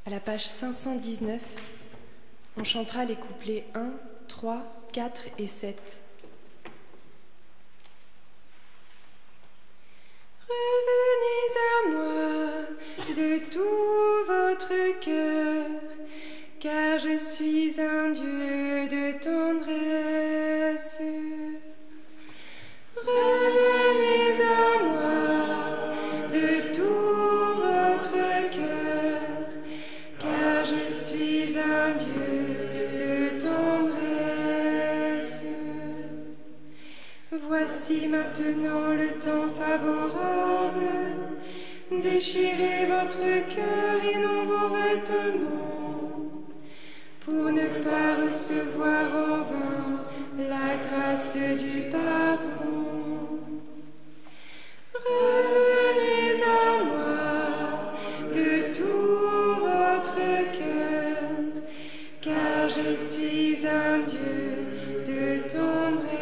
À la page 519, on chantera les couplets 1, 3, 4 et 7. Revenez à moi de tout votre cœur, car je suis un Dieu de tendresse. Revenez à moi de tout votre cœur, car je suis un Dieu de tendresse. Voici maintenant le temps favorable. Déchirez votre cœur et non vos vêtements, pour ne pas recevoir en vain la grâce du pardon. Revenez à moi de tout votre cœur, car je suis un Dieu de tendresse.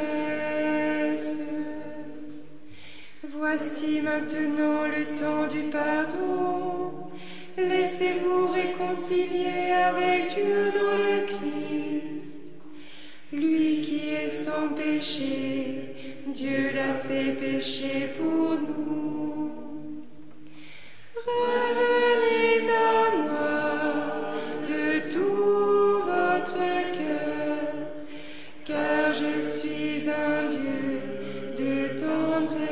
Voici maintenant le temps du pardon. Laissez-vous réconcilier avec Dieu dans le Christ. Lui qui est sans péché, Dieu l'a fait pécher pour nous. Revenez à moi de tout votre cœur, car je suis un Dieu de tendresse.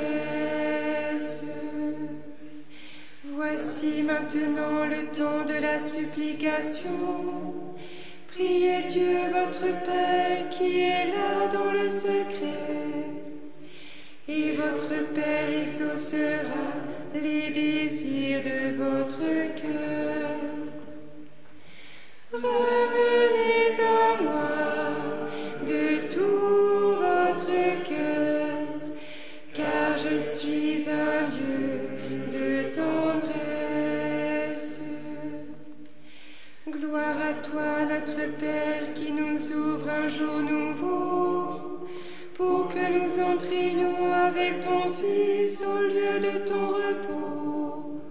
Voici maintenant le temps de la supplication. Priez Dieu votre Père qui est là dans le secret, et votre Père exaucera les désirs de votre cœur. Revenez à moi de tout votre cœur, car je suis un Dieu de tendresse. Gloire à toi, notre Père, qui nous ouvre un jour nouveau, pour que nous entrions avec ton Fils au lieu de ton repos,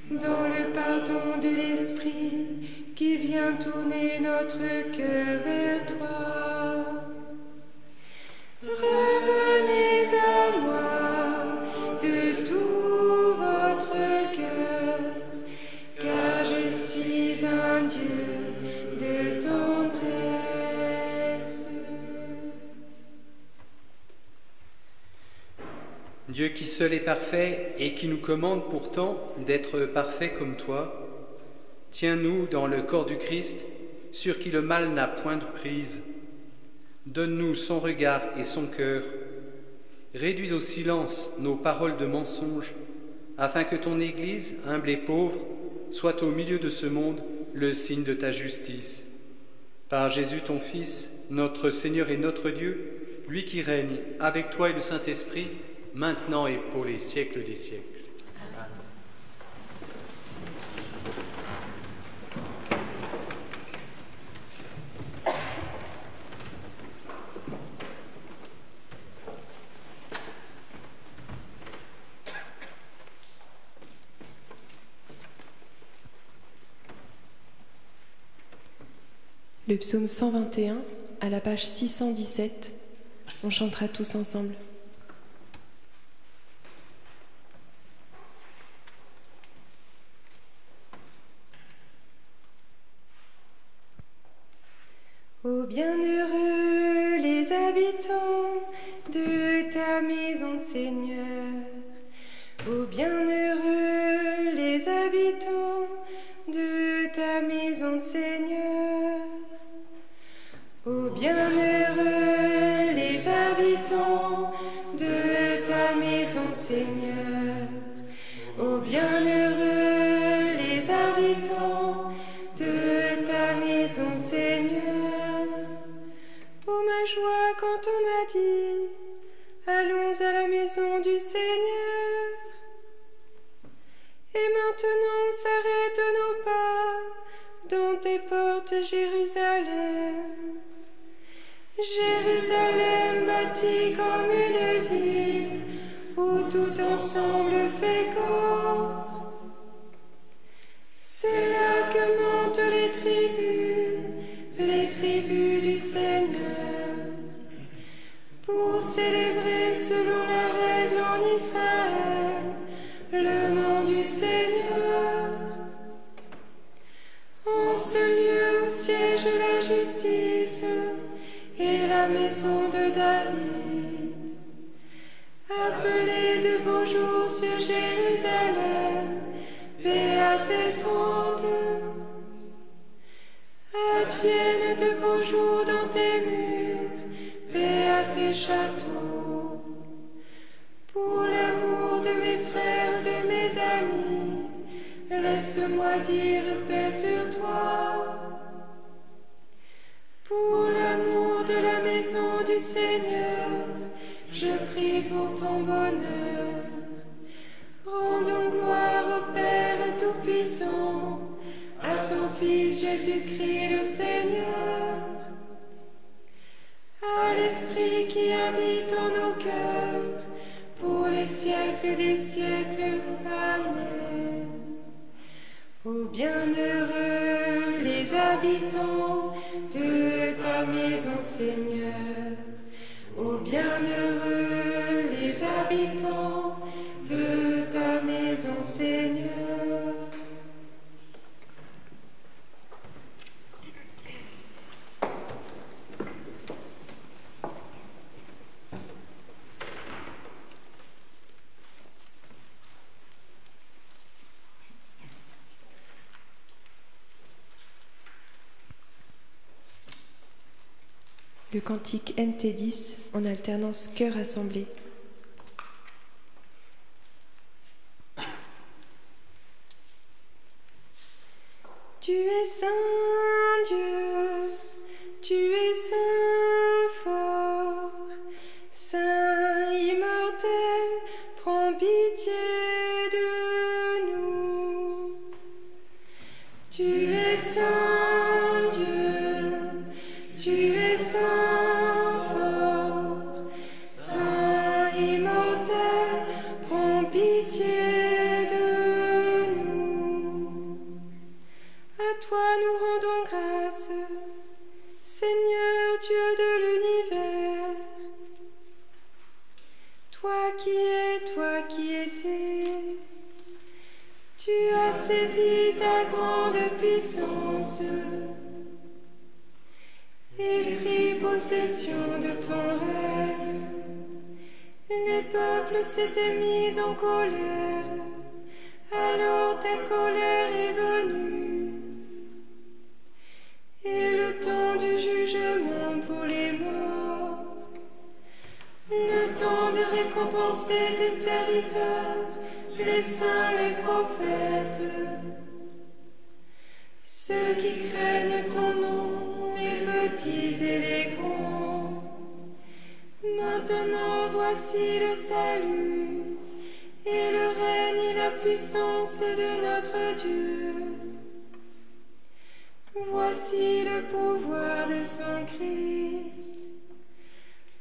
dans le pardon de l'Esprit qui vient tourner notre cœur vers toi. Revenez à moi de tout votre cœur, car je suis un Dieu de tendresse. Dieu qui seul est parfait et qui nous commande pourtant d'être parfaits comme toi, tiens-nous dans le corps du Christ, sur qui le mal n'a point de prise. Donne-nous son regard et son cœur. Réduis au silence nos paroles de mensonge, afin que ton Église, humble et pauvre, soit au milieu de ce monde le signe de ta justice. Par Jésus ton Fils, notre Seigneur et notre Dieu, lui qui règne avec toi et le Saint-Esprit, maintenant et pour les siècles des siècles. Le psaume 121, à la page 617, on chantera tous ensemble. Ô bienheureux les habitants de ta maison, Seigneur, ô bienheureux les habitants de ta maison, Seigneur, ô bienheureux les habitants de ta maison, Seigneur, ô bienheureux les habitants de ta maison, Seigneur. Oh ma joie quand on m'a dit, allons à la maison du Seigneur. Et maintenant s'arrêtent nos pas dans tes portes, Jérusalem. Jérusalem bâtie comme une ville où tout ensemble fait corps. C'est là que célébrer selon la règle en Israël le nom du Seigneur. En ce lieu où siège la justice et la maison de David, appelez de beaux jours sur Jérusalem, béate et tente. Adviennent de beaux jours dans tes murs, béate tes châteaux. Pour l'amour de mes frères, de mes amis, laisse-moi dire paix sur toi. Pour l'amour de la maison du Seigneur, je prie pour ton bonheur. Rendons gloire au Père Tout-Puissant, à son Fils Jésus-Christ le Seigneur, à l'Esprit qui habite en nos cœurs, pour les siècles des siècles. Amen. Ô bienheureux les habitants de ta maison, Seigneur, ô bienheureux les habitants de ta maison, Seigneur. Le cantique NT10 en alternance chœur-assemblée. Tu es saint Dieu, tu es saint fort, saint immortel, prends pitié de nous. Tu es saint Dieu, tu es saint fort, saint immortel, prends pitié de nous. À toi nous rendons grâce, Seigneur Dieu de l'univers. Toi qui étais, tu as saisi ta grande puissance et pris possession de ton règne. Les peuples s'étaient mis en colère, alors ta colère est venue. Et le temps du jugement pour les morts, le temps de récompenser tes serviteurs, les saints, les prophètes, ceux qui craignent ton nom, les petits et les grands. Maintenant voici le salut et le règne et la puissance de notre Dieu. Voici le pouvoir de son Christ.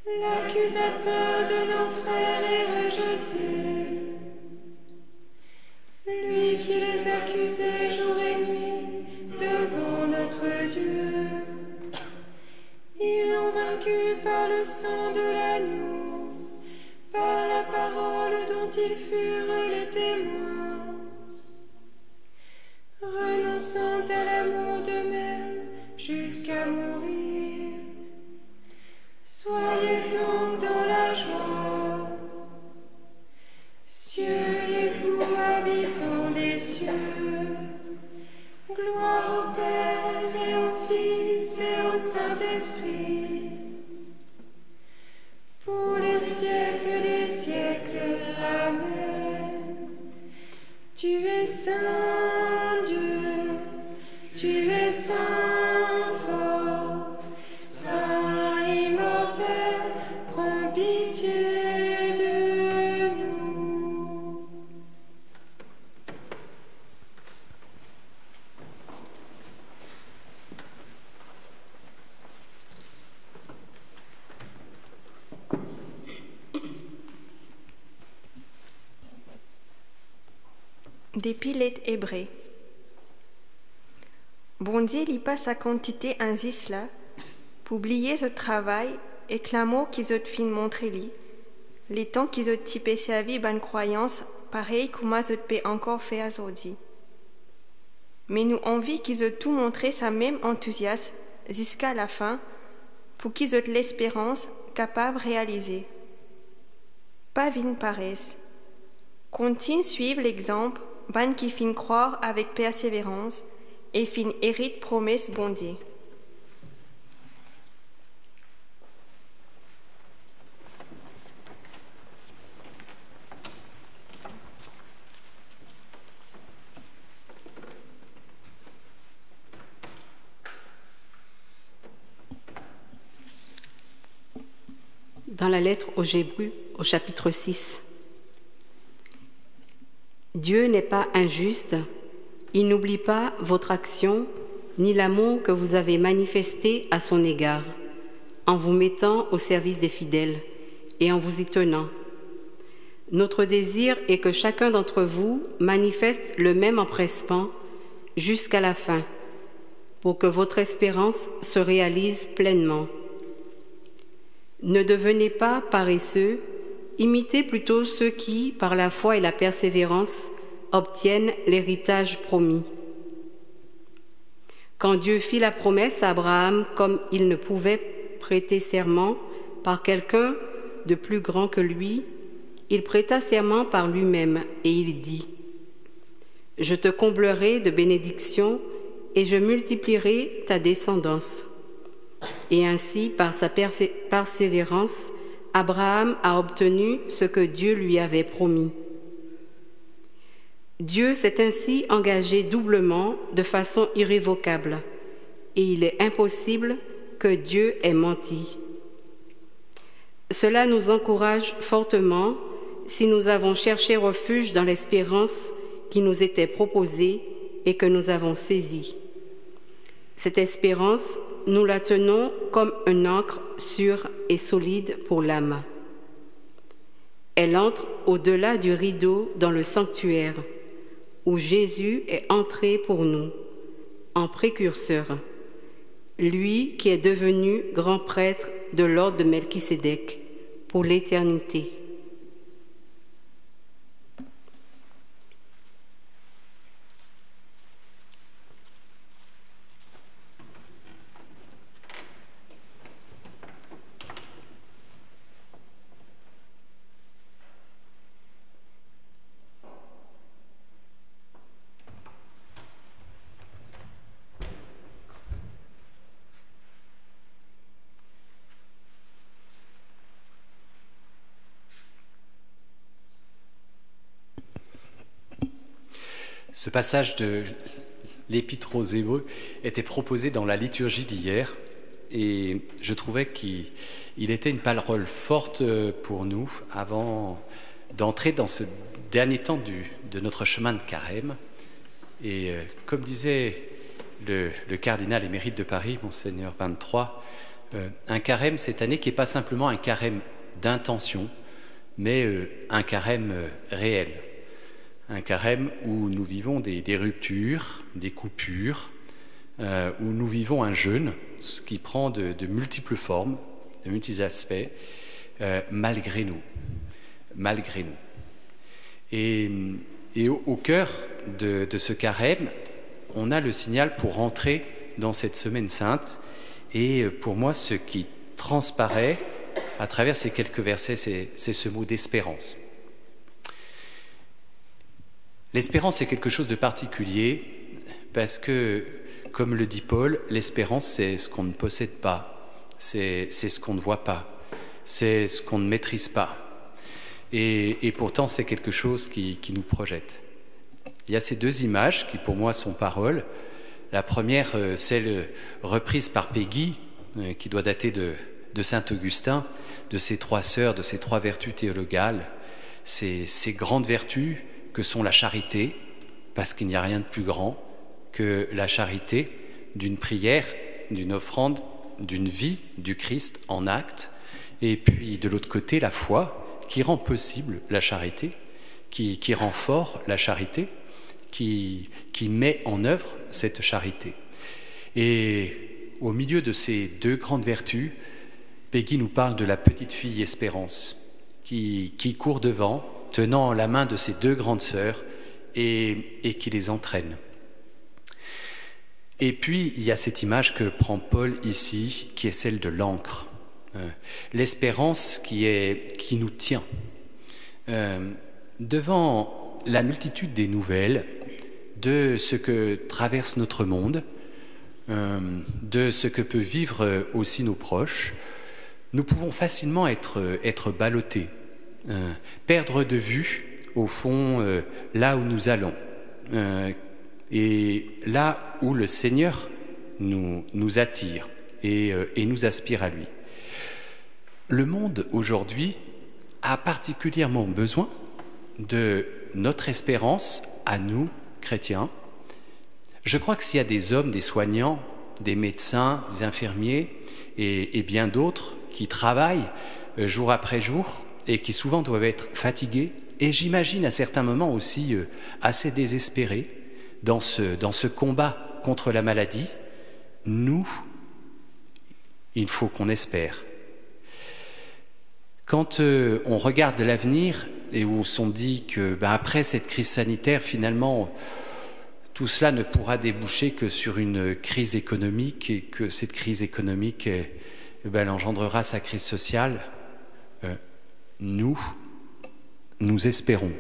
L'accusateur de nos frères est rejeté. Lui qui les accusait jour et nuit devant notre Dieu. Ils l'ont vaincu par le sang de l'agneau, par la parole dont ils furent les témoins. Renonçant à l'amour d'eux-mêmes jusqu'à mourir. Soyez donc dans la joie, cieux et vous habitants des cieux. Gloire au Père et au Fils et au Saint-Esprit, pour les siècles des siècles. Amen. Tu es saint Dieu, tu es saint fort, saint immortel, prends pitié de nous. Des pilettes hébreux. Bon Dieu, il passe sa quantité en là, pour oublier ce travail et clamo qu'ils ont fin montré li, les temps qu'ils ont typé sa vie ban croyance, pareil comme ils ont encore fait aujourd'hui. Mais nous envie qu'ils ont tout montré sa même enthousiasme jusqu'à la fin, pour qu'ils ont l'espérance capable de réaliser. Pas vin paresse. Continue suivre l'exemple, ban qui fin croire avec persévérance et fin hérite promesse bondée. Dans la lettre aux Hébreux, au chapitre 6. Dieu n'est pas injuste, il n'oublie pas votre action, ni l'amour que vous avez manifesté à son égard, en vous mettant au service des fidèles et en vous y tenant. Notre désir est que chacun d'entre vous manifeste le même empressement jusqu'à la fin, pour que votre espérance se réalise pleinement. Ne devenez pas paresseux, imitez plutôt ceux qui, par la foi et la persévérance, obtiennent l'héritage promis. Quand Dieu fit la promesse à Abraham, comme il ne pouvait prêter serment par quelqu'un de plus grand que lui, il prêta serment par lui-même et il dit : « Je te comblerai de bénédictions et je multiplierai ta descendance. » Et ainsi, par sa persévérance, Abraham a obtenu ce que Dieu lui avait promis. Dieu s'est ainsi engagé doublement de façon irrévocable, et il est impossible que Dieu ait menti. Cela nous encourage fortement si nous avons cherché refuge dans l'espérance qui nous était proposée et que nous avons saisie. Cette espérance, nous la tenons comme un ancre sûre et solide pour l'âme. Elle entre au-delà du rideau dans le sanctuaire, où Jésus est entré pour nous, en précurseur, lui qui est devenu grand prêtre de l'ordre de Melchisédek pour l'éternité. Ce passage de l'Épître aux Hébreux était proposé dans la liturgie d'hier et je trouvais qu'il était une parole forte pour nous avant d'entrer dans ce dernier temps de notre chemin de carême. Et comme disait le cardinal émérite de Paris, Monseigneur 23, un carême cette année qui n'est pas simplement un carême d'intention, mais un carême réel. Un carême où nous vivons des ruptures, des coupures, où nous vivons un jeûne, ce qui prend de multiples formes, de multiples aspects, malgré nous. Et au cœur de ce carême, on a le signal pour rentrer dans cette semaine sainte. Et pour moi, ce qui transparaît à travers ces quelques versets, c'est ce mot d'espérance. L'espérance est quelque chose de particulier parce que, comme le dit Paul, l'espérance c'est ce qu'on ne possède pas, c'est ce qu'on ne voit pas, c'est ce qu'on ne maîtrise pas. Et pourtant c'est quelque chose qui nous projette. Il y a ces deux images qui pour moi sont paroles. La première, celle reprise par Péguy, qui doit dater de saint Augustin, de ces trois sœurs, de ces trois vertus théologales, ces grandes vertus que sont la charité, parce qu'il n'y a rien de plus grand que la charité d'une prière, d'une offrande, d'une vie du Christ en acte, et puis de l'autre côté la foi qui rend possible la charité, qui rend fort la charité, qui met en œuvre cette charité. Et au milieu de ces deux grandes vertus, Peggy nous parle de la petite fille Espérance qui court devant, tenant la main de ses deux grandes sœurs et qui les entraîne. Et puis, il y a cette image que prend Paul ici, qui est celle de l'ancre. L'espérance qui nous tient. Devant la multitude des nouvelles, de ce que traverse notre monde, de ce que peut vivre aussi nos proches, nous pouvons facilement être ballottés, perdre de vue, au fond, là où nous allons, et là où le Seigneur nous attire et nous aspire à lui. Le monde aujourd'hui a particulièrement besoin de notre espérance à nous, chrétiens. Je crois que s'il y a des hommes, des soignants, des médecins, des infirmiers et bien d'autres qui travaillent jour après jour et qui souvent doivent être fatigués et j'imagine à certains moments aussi assez désespérés dans ce combat contre la maladie, nous, il faut qu'on espère. Quand on regarde l'avenir et où on se dit que après cette crise sanitaire, finalement, tout cela ne pourra déboucher que sur une crise économique et que cette crise économique elle engendrera sa crise sociale, nous espérons.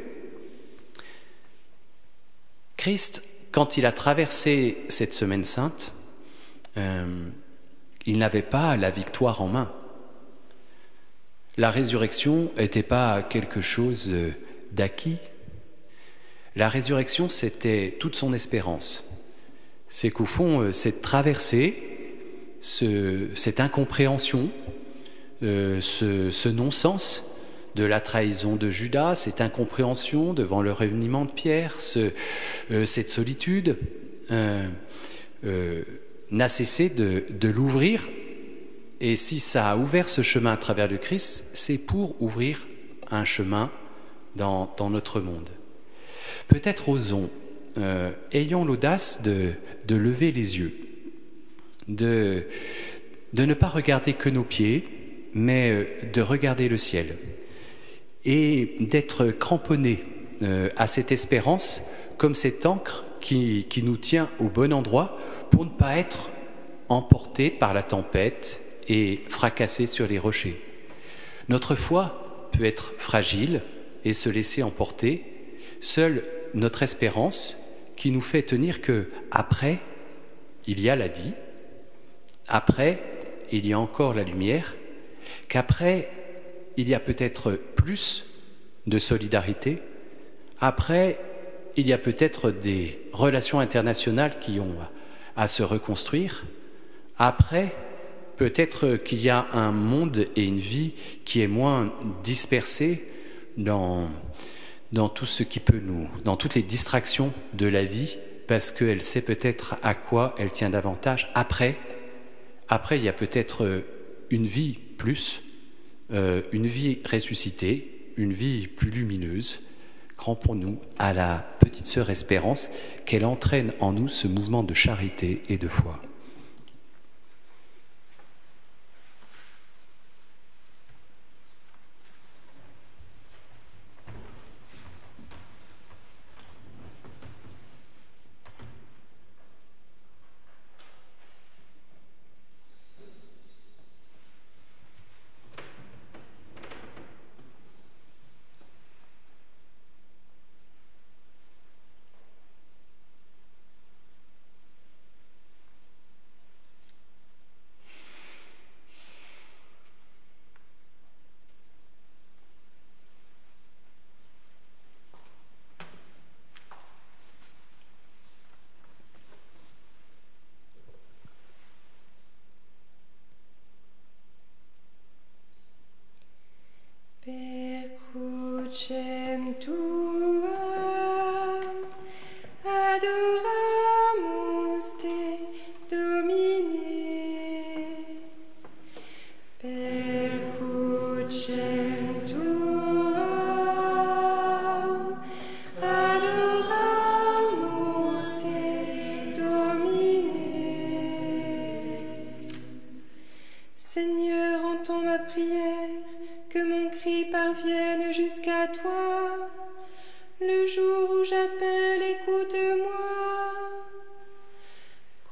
Christ, quand il a traversé cette semaine sainte, il n'avait pas la victoire en main. La résurrection n'était pas quelque chose d'acquis. La résurrection, c'était toute son espérance. C'est qu'au fond, cette traversée, cette incompréhension, ce non-sens de la trahison de Judas, cette incompréhension devant le reniement de Pierre, cette solitude, n'a cessé de l'ouvrir. Et si ça a ouvert ce chemin à travers le Christ, c'est pour ouvrir un chemin dans notre monde. Peut-être osons, ayons l'audace de lever les yeux, de ne pas regarder que nos pieds, mais de regarder le ciel et d'être cramponnés à cette espérance comme cette ancre qui nous tient au bon endroit pour ne pas être emportés par la tempête et fracassés sur les rochers. Notre foi peut être fragile et se laisser emporter. Seule notre espérance qui nous fait tenir que après, il y a la vie, après, il y a encore la lumière, qu'après, il y a peut-être plus de solidarité, après, il y a peut-être des relations internationales qui ont à se reconstruire, après, peut-être qu'il y a un monde et une vie qui est moins dispersée dans tout ce qui peut dans toutes les distractions de la vie, parce qu'elle sait peut-être à quoi elle tient davantage. Après, il y a peut-être une vie plus, une vie ressuscitée, une vie plus lumineuse. Crampons-nous à la petite sœur Espérance, qu'elle entraîne en nous ce mouvement de charité et de foi. Crucem tuam, adoramus te, Domine. Per crucem tuam, adoramus te, Domine. Seigneur, en ton le jour où j'appelle, écoute-moi.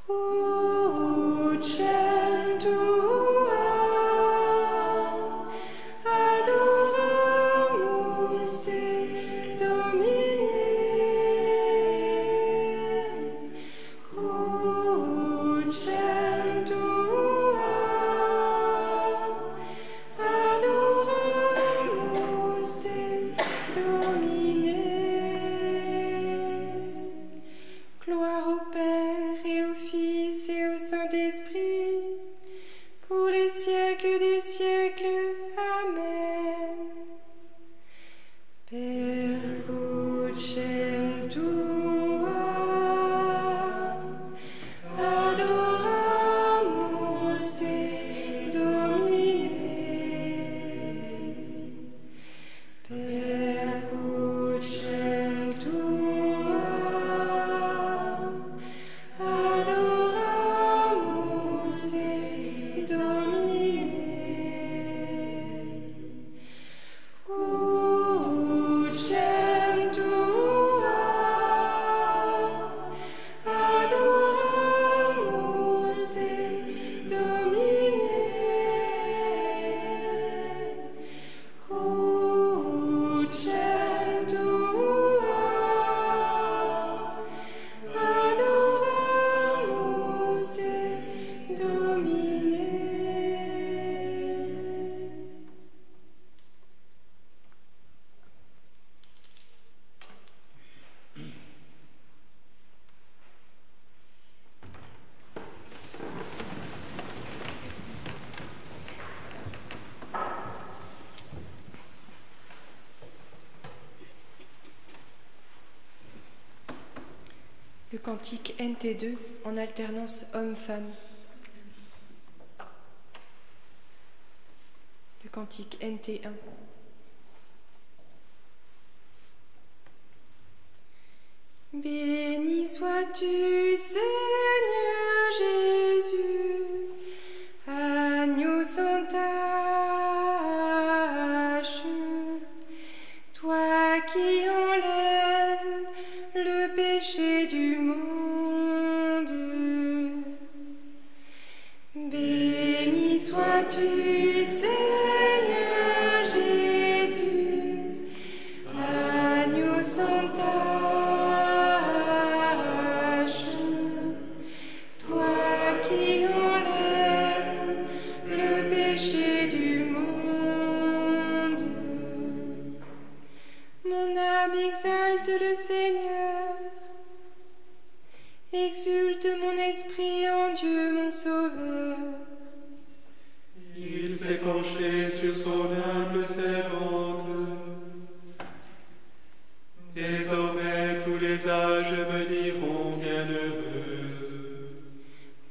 Crucem tuam, adoramus te, Domine. Crucem tuam, adoramus te, Domine. Gloire au Père et au Fils et au Saint-Esprit, pour les siècles des siècles. Amen. Per crucem tuam, adoramus te, Domine. Per crucem tuam, adoramus te, Domine. Crucem tuam, adoramus te, Domine. Crucem tuam, adoramus te, Domine. Le cantique NT2 en alternance homme-femme. Le cantique NT1. Béni sois-tu, Seigneur Jésus, agneau sans tache, toi qui enlèves le péché du monde. Béni sois-tu, Seigneur Jésus, agneau sans tache, toi qui enlèves le péché du monde. Mon âme exalte le Seigneur, exulte mon esprit en Dieu mon Sauveur. Il s'est penché sur son humble servante. Désormais tous les âges me diront bienheureuse.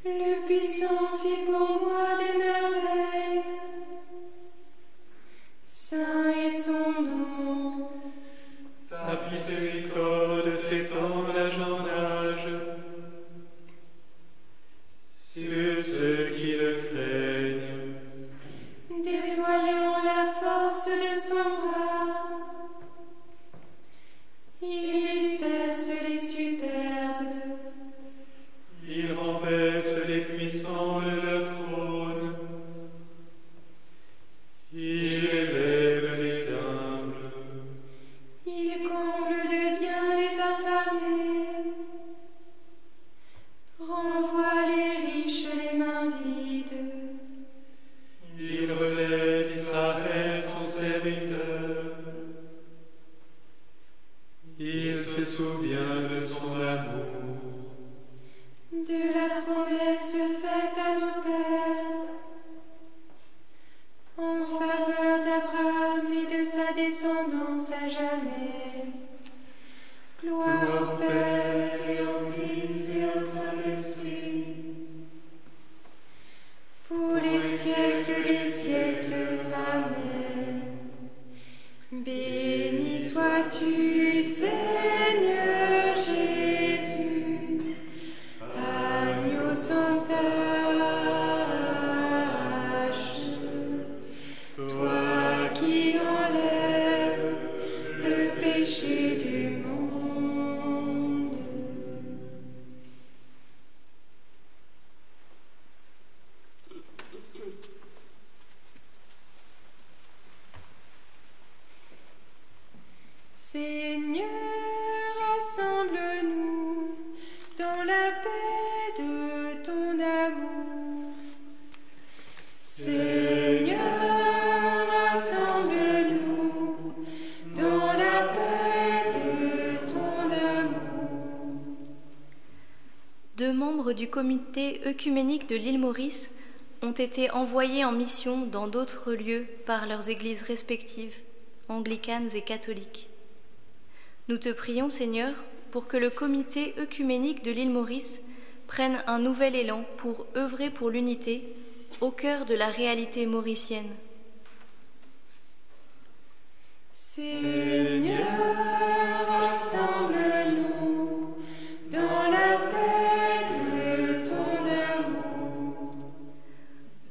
Le puissant fit pour moi des merveilles. Saint est son nom. Sa miséricorde s'étend d'âge en âge sur ceux qui le craignent. Déployant la force de son bras, il disperse les superbes. Il renverse les puissants de leur trône. Il élève les humbles. Il comble de bien les affamés, renvoie les riches les mains vides. Il relève Israël, son serviteur. Il se souvient de son amour. De la promesse faite à nos pères, en faveur d'Abraham et de sa descendance à jamais. Gloire au Père et au Fils et au Saint-Esprit, pour les siècles des siècles. Amen. Béni sois-tu, Seigneur Jésus, agneau sans tache, toi qui enlèves le péché du monde. rassemble-nous dans la paix de ton amour. Seigneur, rassemble-nous dans la paix de ton amour. 2 membres du comité œcuménique de l'île Maurice ont été envoyés en mission dans d'autres lieux par leurs églises respectives, anglicanes et catholiques. Nous te prions, Seigneur, pour que le comité œcuménique de l'île Maurice prenne un nouvel élan pour œuvrer pour l'unité au cœur de la réalité mauricienne. Seigneur, rassemble-nous dans la paix de ton amour.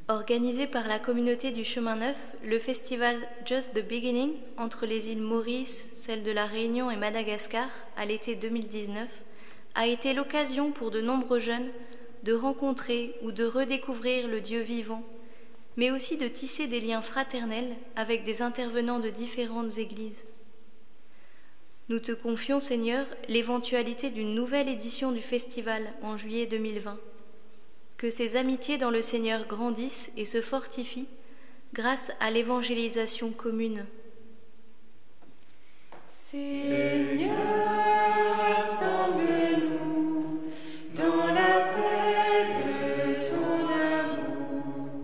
Organisé par la communauté du Chemin Neuf, le festival Just the Beginning, entre les îles Maurice, celles de la Réunion et Madagascar, à l'été 2019, a été l'occasion pour de nombreux jeunes de rencontrer ou de redécouvrir le Dieu vivant, mais aussi de tisser des liens fraternels avec des intervenants de différentes églises. Nous te confions, Seigneur, l'éventualité d'une nouvelle édition du festival en juillet 2020. Que ces amitiés dans le Seigneur grandissent et se fortifient grâce à l'évangélisation commune. Seigneur, rassemble-nous dans la paix de ton amour.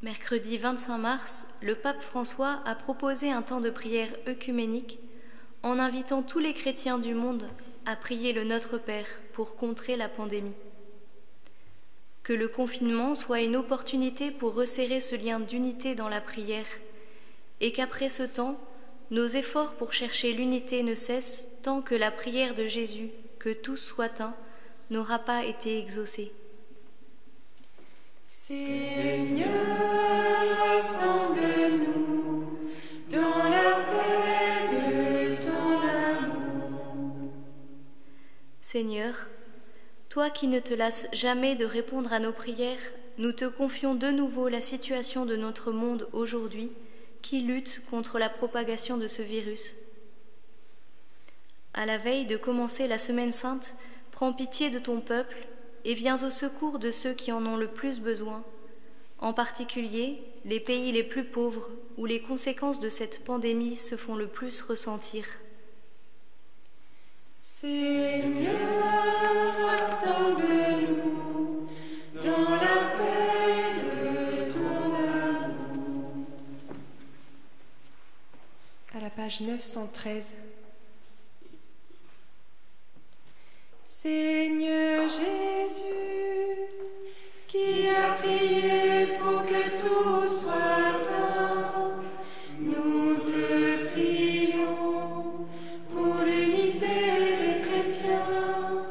Mercredi 25 mars, le pape François a proposé un temps de prière œcuménique en invitant tous les chrétiens du monde à prier le Notre Père pour contrer la pandémie. Que le confinement soit une opportunité pour resserrer ce lien d'unité dans la prière et qu'après ce temps, nos efforts pour chercher l'unité ne cessent tant que la prière de Jésus, que tous soient un, n'aura pas été exaucée. Seigneur, rassemble-nous dans la paix de ton amour. Seigneur, toi qui ne te lasses jamais de répondre à nos prières, nous te confions de nouveau la situation de notre monde aujourd'hui qui lutte contre la propagation de ce virus. À la veille de commencer la Semaine Sainte, prends pitié de ton peuple et viens au secours de ceux qui en ont le plus besoin, en particulier les pays les plus pauvres où les conséquences de cette pandémie se font le plus ressentir. Seigneur, rassemble-nous dans la paix de ton amour. À la page 913. Seigneur Jésus, qui a prié pour que tout soit un, nous te prions pour l'unité des chrétiens,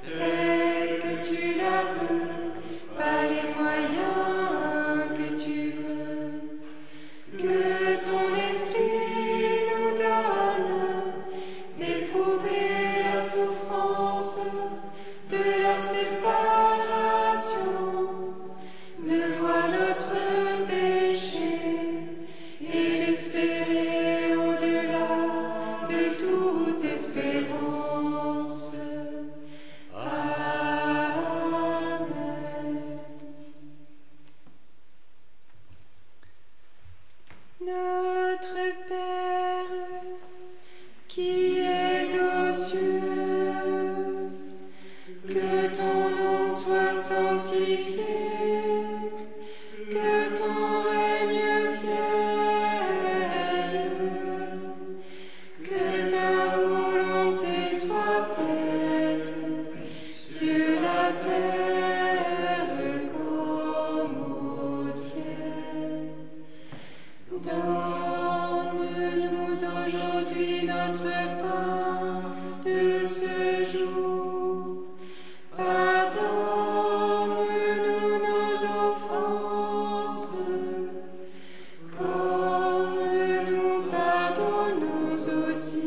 telle que tu la veux, par les moyens que tu veux. Que ton esprit nous donne d'éprouver la souffrance de la séparation, de voir notre péché et d'espérer au-delà de toute espérance. Amen. Notre Père, qui es aux cieux, que ton nom soit sanctifié, que ton règne vienne, que ta volonté soit faite sur la terre comme au ciel. Donne-nous aujourd'hui notre pain de ce jour. Pardonne-nous nos offenses, comme nous pardonnons aussi